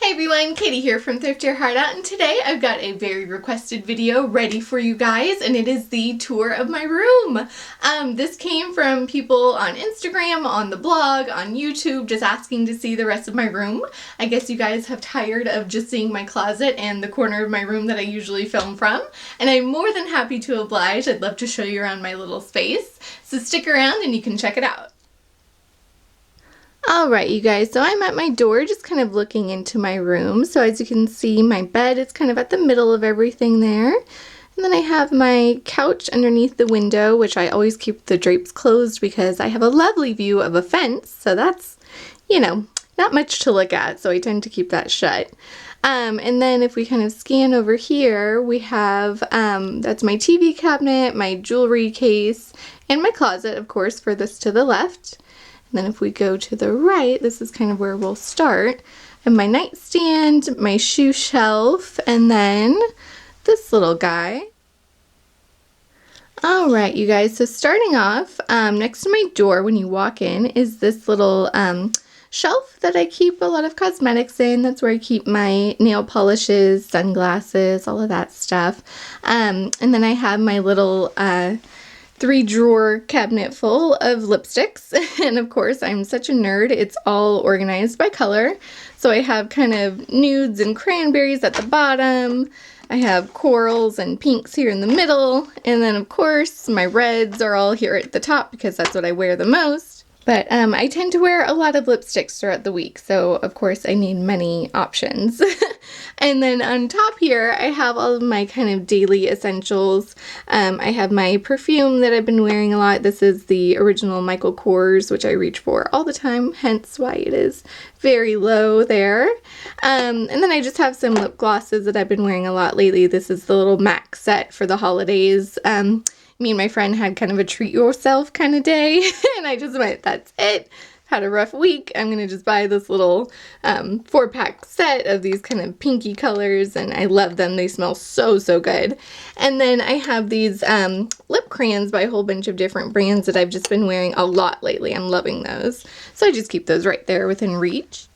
Hey everyone, Katie here from Thrift Your Heart Out, and today I've got a very requested video ready for you guys, and it is the tour of my room. This came from people on Instagram, on the blog, on YouTube, just asking to see the rest of my room. I guess you guys have tired of just seeing my closet and the corner of my room that I usually film from, and I'm more than happy to oblige. I'd love to show you around my little space, so stick around and you can check it out. Alright you guys, so I'm at my door just kind of looking into my room. So as you can see, my bed is kind of at the middle of everything there. And then I have my couch underneath the window, which I always keep the drapes closed because I have a lovely view of a fence. So that's, you know, not much to look at, so I tend to keep that shut. And then if we kind of scan over here, we have, that's my TV cabinet, my jewelry case, and my closet, of course, furthest to the left. And then if we go to the right, this is kind of where we'll start. And my nightstand, my shoe shelf, and then this little guy. Alright you guys, so starting off, next to my door when you walk in is this little shelf that I keep a lot of cosmetics in. That's where I keep my nail polishes, sunglasses, all of that stuff. And then I have my little 3-drawer cabinet full of lipsticks, and of course I'm such a nerd, it's all organized by color. So I have kind of nudes and cranberries at the bottom, I have corals and pinks here in the middle, and then of course my reds are all here at the top because that's what I wear the most. But I tend to wear a lot of lipsticks throughout the week, so of course I need many options. And then on top here, I have all of my kind of daily essentials. I have my perfume that I've been wearing a lot. This is the original Michael Kors, which I reach for all the time, hence why it is very low there. And then I just have some lip glosses that I've been wearing a lot lately. This is the little MAC set for the holidays. Me and my friend had kind of a treat yourself kind of day, and I just went, that's it. Had a rough week. I'm gonna just buy this little 4-pack set of these kind of pinky colors, and I love them. They smell so, so good. And then I have these lip crayons by a whole bunch of different brands that I've just been wearing a lot lately. I'm loving those. So I just keep those right there within reach.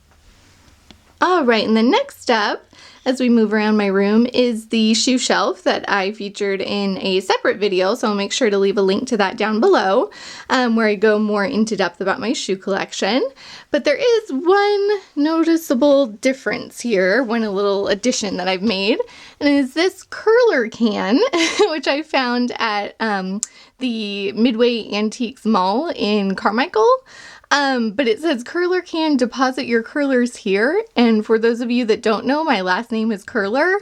Alright, and the next step as we move around my room is the shoe shelf that I featured in a separate video, so I'll make sure to leave a link to that down below, where I go more into depth about my shoe collection. But there is one noticeable difference here, one little addition that I've made, and it is this curler can, which I found at the Midway Antiques Mall in Carmichael. But it says curler can, deposit your curlers here, and for those of you that don't know, my last name is Curler,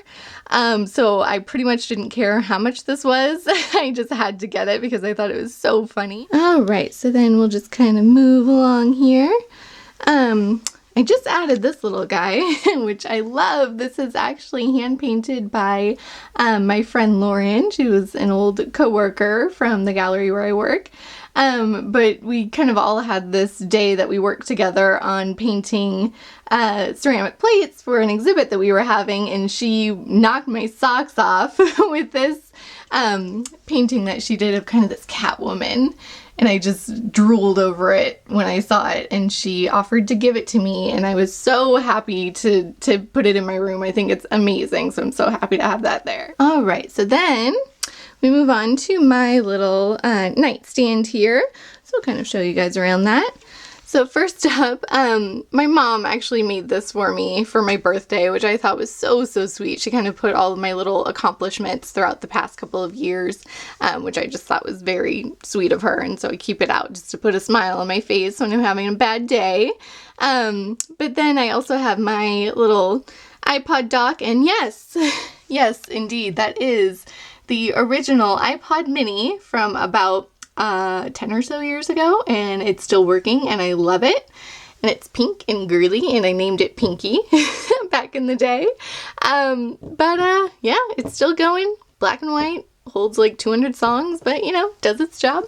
so I pretty much didn't care how much this was. I just had to get it because I thought it was so funny. Alright, so then we'll just kind of move along here. I just added this little guy, which I love. This is actually hand painted by my friend Lauren. She was an old co-worker from the gallery where I work. But we kind of all had this day that we worked together on painting ceramic plates for an exhibit that we were having, and she knocked my socks off with this painting that she did of kind of this Catwoman, and I just drooled over it when I saw it, and she offered to give it to me, and I was so happy to put it in my room. I think it's amazing, so I'm so happy to have that there. Alright, so then we move on to my little nightstand here. So I'll kind of show you guys around that. So first up, my mom actually made this for me for my birthday, which I thought was so, so sweet. She kind of put all of my little accomplishments throughout the past couple of years, which I just thought was very sweet of her. And so I keep it out just to put a smile on my face when I'm having a bad day. But then I also have my little iPod dock, and yes, yes, indeed, that is the original iPod mini from about 10 or so years ago, and it's still working and I love it. And it's pink and girly, and I named it Pinky back in the day. Yeah, it's still going. Black and white, holds like 200 songs, but you know, does its job.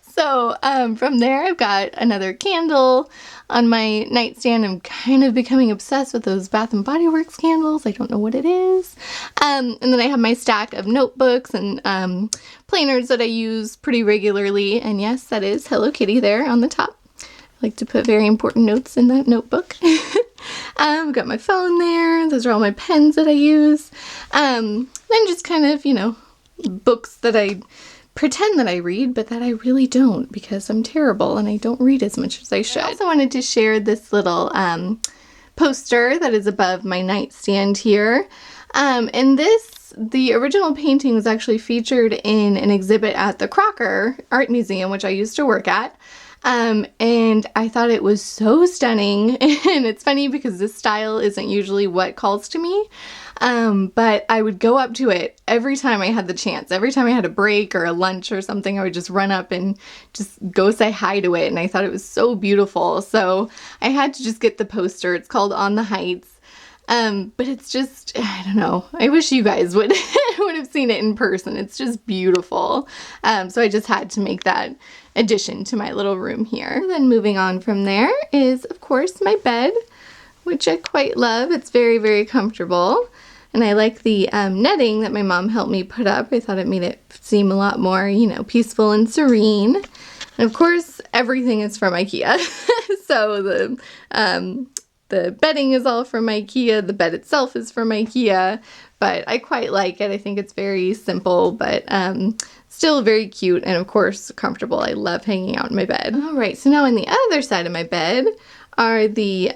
So from there I've got another candle on my nightstand. I'm kind of becoming obsessed with those Bath & Body Works candles. I don't know what it is. And then I have my stack of notebooks and planners that I use pretty regularly. And yes, that is Hello Kitty there on the top. like to put very important notes in that notebook. Got my phone there. Those are all my pens that I use. Then just kind of, you know, books that I pretend that I read, but that I really don't because I'm terrible and I don't read as much as I should. I also wanted to share this little poster that is above my nightstand here. And the original painting was actually featured in an exhibit at the Crocker Art Museum, which I used to work at. And I thought it was so stunning. And it's funny because this style isn't usually what calls to me. But I would go up to it every time I had the chance. Every time I had a break or a lunch or something, I would just run up and just go say hi to it. And I thought it was so beautiful. So I had to just get the poster. It's called On the Heights. But it's just, I don't know. I wish you guys would have seen it in person. It's just beautiful. So I just had to make that addition to my little room here. And then moving on from there is, of course, my bed, which I quite love. It's very, very comfortable. And I like the netting that my mom helped me put up. I thought it made it seem a lot more, you know, peaceful and serene. And of course, everything is from IKEA. So the bedding is all from IKEA. The bed itself is from IKEA. But I quite like it. I think it's very simple, but still very cute and, of course, comfortable. I love hanging out in my bed. All right, so now on the other side of my bed are the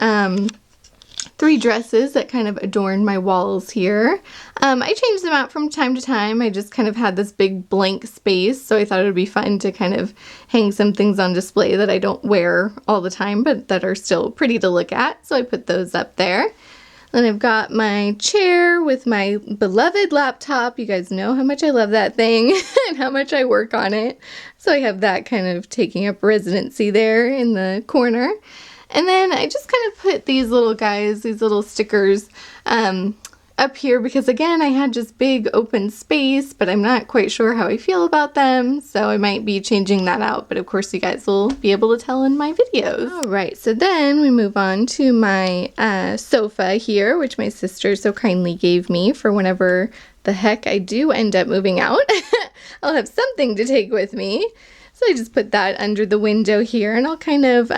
3 dresses that kind of adorn my walls here. I change them out from time to time. I just kind of had this big blank space, so I thought it would be fun to kind of hang some things on display that I don't wear all the time, but that are still pretty to look at. So I put those up there. Then I've got my chair with my beloved laptop. You guys know how much I love that thing and how much I work on it. So I have that kind of taking up residency there in the corner. And then I just kind of put these little guys, these little stickers up here because, again, I had just big open space, but I'm not quite sure how I feel about them, so I might be changing that out, but of course you guys will be able to tell in my videos. All right, so then we move on to my sofa here, which my sister so kindly gave me for whenever the heck I do end up moving out. I'll have something to take with me. So I just put that under the window here, and I'll kind of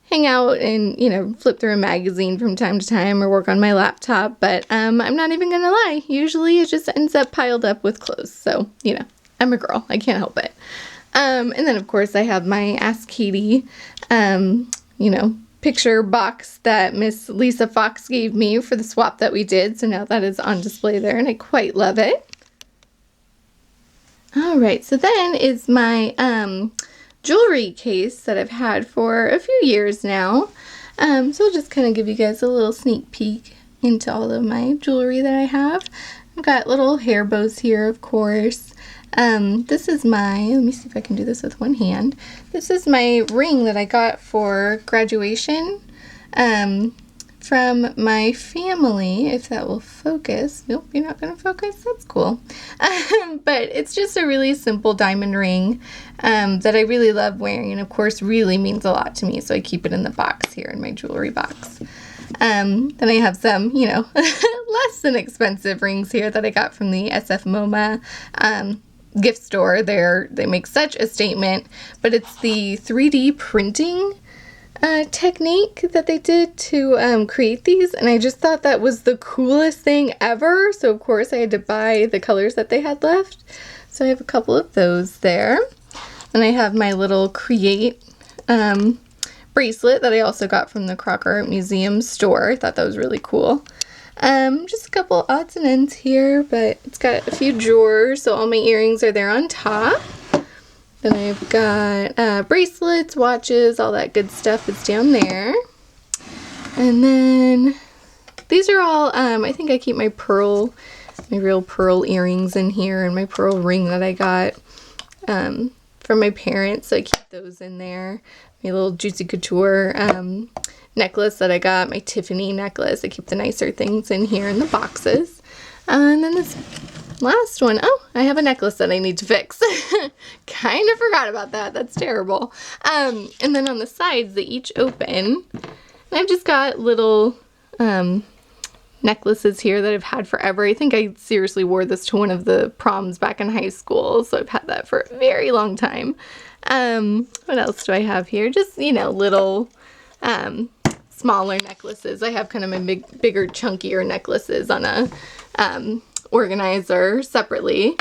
hang out and, you know, flip through a magazine from time to time or work on my laptop, but I'm not even gonna lie. Usually it just ends up piled up with clothes, so, you know, I'm a girl. I can't help it. And then, of course, I have my Ask Katie, you know, picture box that Miss Lisa Fox gave me for the swap that we did, so now that is on display there, and I quite love it. All right, so then is my jewelry case that I've had for a few years now. So I'll just kind of give you guys a little sneak peek into all of my jewelry that I have. I've got little hair bows here, of course. This is my, let me see if I can do this with one hand. This is my ring that I got for graduation from my family, if that will focus. Nope, you're not going to focus? That's cool. But it's just a really simple diamond ring that I really love wearing, and of course really means a lot to me, so I keep it in the box here in my jewelry box. Then I have some, you know, less than expensive rings here that I got from the SF MoMA gift store. They make such a statement, but it's the 3D printing technique that they did to create these, and I just thought that was the coolest thing ever, so of course I had to buy the colors that they had left. So I have a couple of those there. And I have my little Create bracelet that I also got from the Crocker Art Museum store. I thought that was really cool. Just a couple odds and ends here, but it's got a few drawers, so all my earrings are there on top. Then I've got bracelets, watches, all that good stuff is down there. And then these are all, I think I keep my real pearl earrings in here, and my pearl ring that I got from my parents, so I keep those in there. My little Juicy Couture necklace that I got, my Tiffany necklace. I keep the nicer things in here in the boxes. And then this last one, oh, I have a necklace that I need to fix. Kind of forgot about that. That's terrible. And then on the sides, they each open. And I've just got little necklaces here that I've had forever. I think I seriously wore this to one of the proms back in high school, so I've had that for a very long time. What else do I have here? Just, you know, little smaller necklaces. I have kind of my bigger, chunkier necklaces on a organizer separately.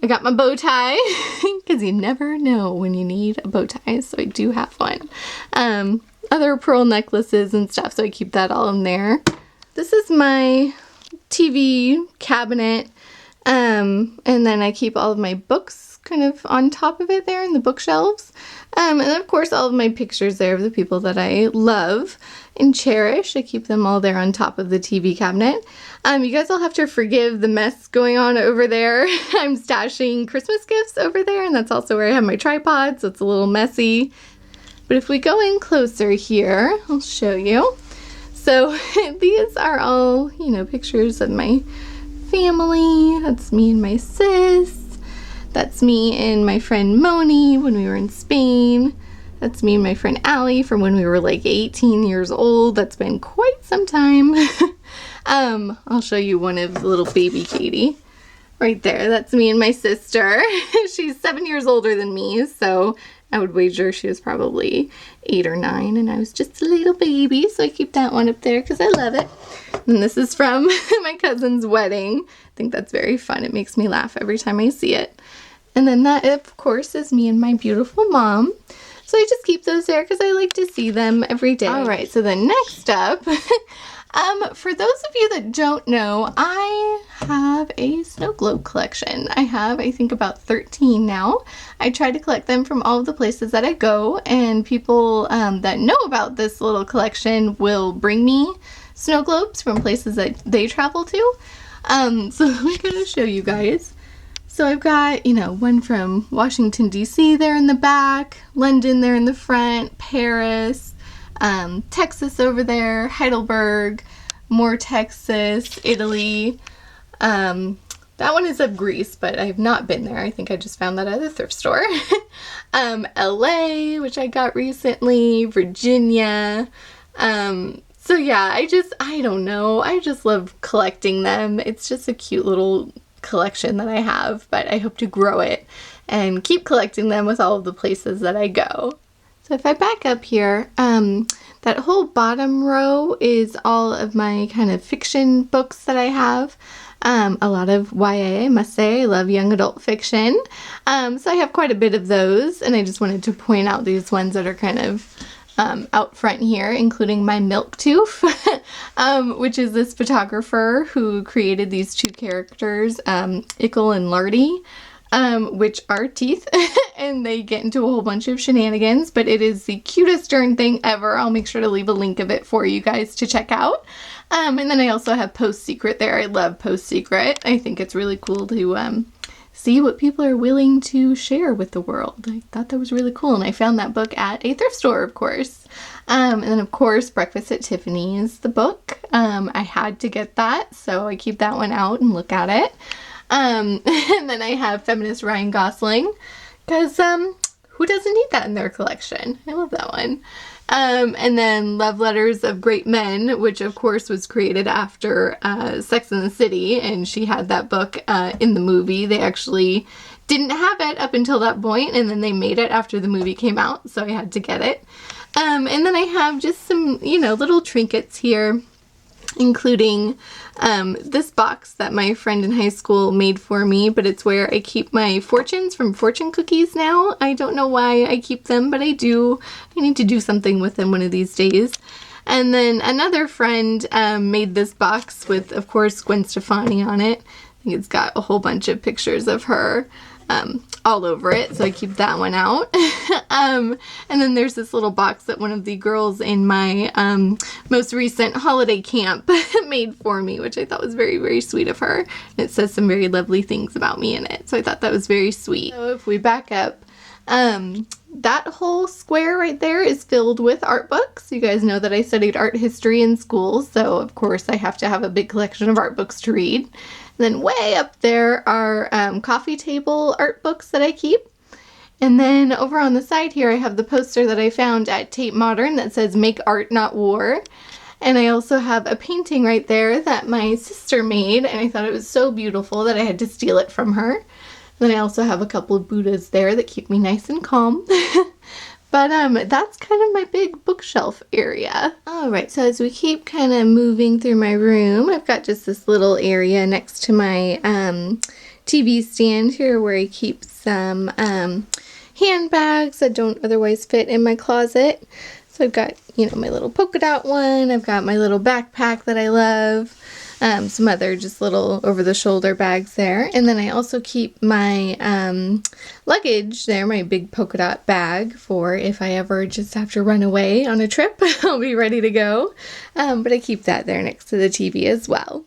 I got my bow tie because you never know when you need a bow tie, so I do have one. Other pearl necklaces and stuff, so I keep that all in there. This is my TV cabinet, and then I keep all of my books kind of on top of it there in the bookshelves. And of course all of my pictures there of the people that I love and cherish. I keep them all there on top of the TV cabinet. You guys all have to forgive the mess going on over there. I'm stashing Christmas gifts over there, and that's also where I have my tripod, so it's a little messy. But if we go in closer here, I'll show you. So these are all, you know, pictures of my family. That's me and my sis. That's me and my friend Moni when we were in Spain. That's me and my friend Allie from when we were like 18 years old. That's been quite some time. I'll show you one of the little baby Katie right there. That's me and my sister. She's 7 years older than me, so I would wager she was probably 8 or 9 and I was just a little baby, so I keep that one up there because I love it. And this is from my cousin's wedding. I think that's very fun. It makes me laugh every time I see it. And then that, of course, is me and my beautiful mom. So I just keep those there because I like to see them every day. All right, so then next up, for those of you that don't know, I have a snow globe collection. I have, I think, about 13 now. I try to collect them from all of the places that I go, and people that know about this little collection will bring me snow globes from places that they travel to. So let me kind of show you guys. So I've got, you know, one from Washington, D.C. there in the back, London there in the front, Paris, Texas over there, Heidelberg, more Texas, Italy. That one is of Greece, but I have not been there. I think I just found that at a thrift store. LA, which I got recently, Virginia. So yeah, I don't know. I just love collecting them. It's just a cute little collection that I have, but I hope to grow it and keep collecting them with all of the places that I go. So if I back up here, that whole bottom row is all of my kind of fiction books that I have. A lot of YA, I must say. I love young adult fiction. So I have quite a bit of those, and I just wanted to point out these ones that are kind of out front here, including my Milktooth, which is this photographer who created these two characters, Ickle and Lardy, which are teeth, and they get into a whole bunch of shenanigans, but it is the cutest darn thing ever. I'll make sure to leave a link of it for you guys to check out. And then I also have Post Secret there. I love Post Secret. I think it's really cool to see what people are willing to share with the world. I thought that was really cool, and I found that book at a thrift store, of course. And then, of course, Breakfast at Tiffany's, the book. I had to get that, so I keep that one out and look at it. And then I have Feminist Ryan Gosling, because who doesn't need that in their collection? I love that one. And then Love Letters of Great Men, which of course was created after Sex and the City, and she had that book in the movie. They actually didn't have it up until that point, and then they made it after the movie came out, so I had to get it. And then I have just some, you know, little trinkets here, including this box that my friend in high school made for me, but it's where I keep my fortunes from fortune cookies now. I don't know why I keep them, but I do. I need to do something with them one of these days. And then another friend made this box with, of course, Gwen Stefani on it. I think it's got a whole bunch of pictures of her all over it, so I keep that one out. And then there's this little box that one of the girls in my most recent holiday camp made for me, which I thought was very, very sweet of her. And it says some very lovely things about me in it, so I thought that was very sweet. So if we back up, that whole square right there is filled with art books. You guys know that I studied art history in school, so of course I have to have a big collection of art books to read. And then way up there are coffee table art books that I keep. And then over on the side here I have the poster that I found at Tate Modern that says "Make Art, Not War." And I also have a painting right there that my sister made, and I thought it was so beautiful that I had to steal it from her. Then I also have a couple of Buddhas there that keep me nice and calm. But that's kind of my big bookshelf area. Alright, so as we keep kind of moving through my room, I've got just this little area next to my TV stand here where I keep some handbags that don't otherwise fit in my closet. So I've got, you know, my little polka dot one, I've got my little backpack that I love, some other just little over-the-shoulder bags there. And then I also keep my luggage there, my big polka dot bag, for if I ever just have to run away on a trip, I'll be ready to go. But I keep that there next to the TV as well.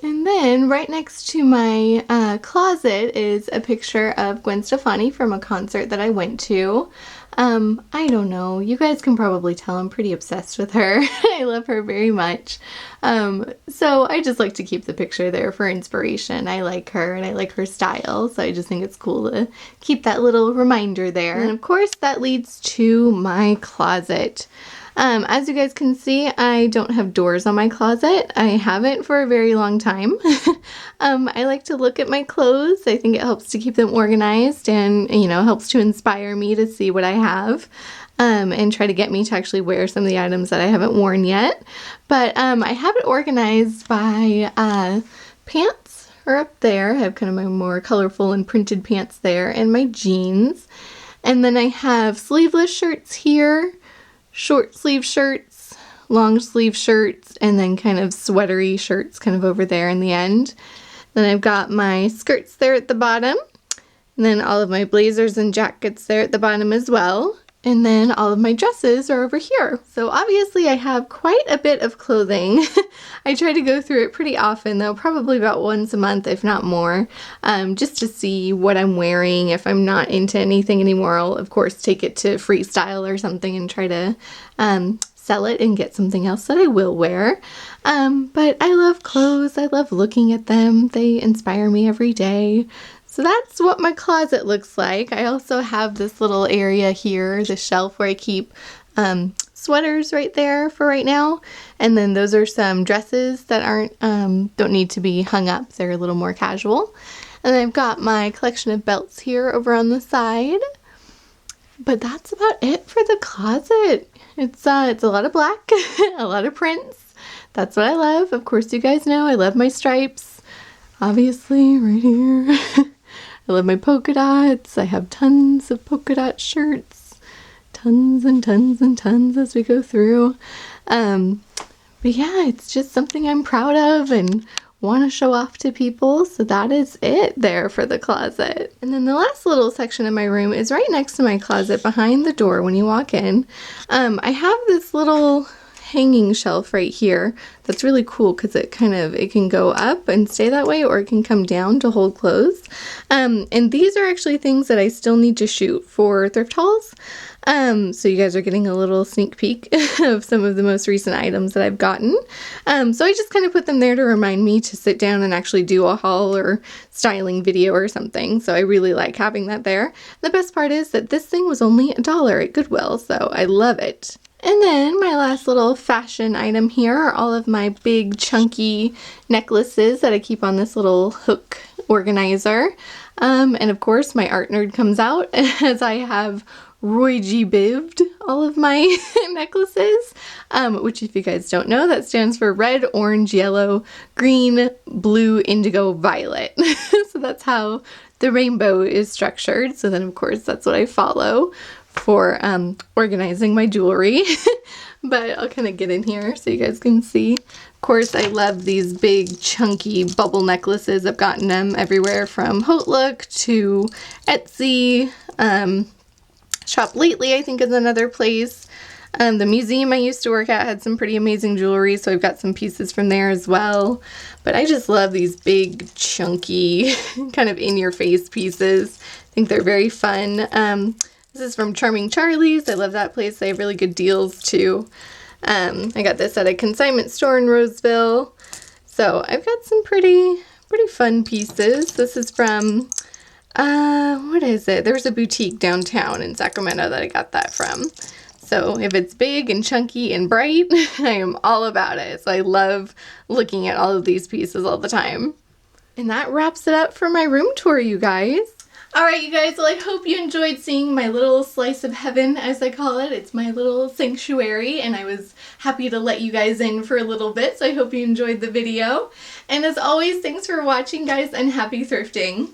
And then right next to my closet is a picture of Gwen Stefani from a concert that I went to. I don't know, you guys can probably tell I'm pretty obsessed with her. I love her very much. So I just like to keep the picture there for inspiration. I like her and I like her style, so I just think it's cool to keep that little reminder there. And of course that leads to my closet. As you guys can see, I don't have doors on my closet. I haven't for a very long time. I like to look at my clothes. I think it helps to keep them organized and, you know, helps to inspire me to see what I have. And try to get me to actually wear some of the items that I haven't worn yet. But I have it organized by pants are up there. I have kind of my more colorful and printed pants there, and my jeans. And then I have sleeveless shirts here, short sleeve shirts, long sleeve shirts, and then kind of sweatery shirts kind of over there in the end. Then I've got my skirts there at the bottom, and then all of my blazers and jackets there at the bottom as well. And then all of my dresses are over here. So obviously I have quite a bit of clothing. I try to go through it pretty often though, probably about once a month if not more, just to see what I'm wearing. If I'm not into anything anymore, I'll of course take it to Freestyle or something and try to sell it and get something else that I will wear. But I love clothes. I love looking at them. They inspire me every day. So that's what my closet looks like. I also have this little area here, the shelf where I keep sweaters right there for right now. And then those are some dresses that don't need to be hung up. They're a little more casual. And I've got my collection of belts here over on the side. But that's about it for the closet. It's a lot of black, a lot of prints. That's what I love. Of course, you guys know I love my stripes. Obviously, right here. I love my polka dots. I have tons of polka dot shirts. Tons and tons and tons as we go through. But yeah, it's just something I'm proud of and want to show off to people. So that is it there for the closet. And then the last little section of my room is right next to my closet behind the door when you walk in. I have this little hanging shelf right here that's really cool because it can go up and stay that way, or it can come down to hold clothes. And these are actually things that I still need to shoot for thrift hauls. So you guys are getting a little sneak peek of some of the most recent items that I've gotten. So I just kind of put them there to remind me to sit down and actually do a haul or styling video or something. So I really like having that there. The best part is that this thing was only $1 at Goodwill, so I love it. And then my last little fashion item here are all of my big chunky necklaces that I keep on this little hook organizer. And of course my art nerd comes out as I have Roy G. Biv'd all of my necklaces, which if you guys don't know, that stands for red, orange, yellow, green, blue, indigo, violet. So that's how the rainbow is structured. So then of course that's what I follow for organizing my jewelry. But I'll kind of get in here so you guys can see. Of course, I love these big chunky bubble necklaces. I've gotten them everywhere from HauteLook to Etsy. Shop Lately, I think, is another place. The museum I used to work at had some pretty amazing jewelry, so I've got some pieces from there as well. But I just love these big, chunky, kind of in-your-face pieces. I think they're very fun. This is from Charming Charlie's. I love that place. They have really good deals too. I got this at a consignment store in Roseville. So I've got some pretty fun pieces. This is from, what is it? There's a boutique downtown in Sacramento that I got that from. So if it's big and chunky and bright, I am all about it. So I love looking at all of these pieces all the time. And that wraps it up for my room tour, you guys. Alright, you guys, well, I hope you enjoyed seeing my little slice of heaven, as I call it. It's my little sanctuary, and I was happy to let you guys in for a little bit, so I hope you enjoyed the video. And as always, thanks for watching, guys, and happy thrifting.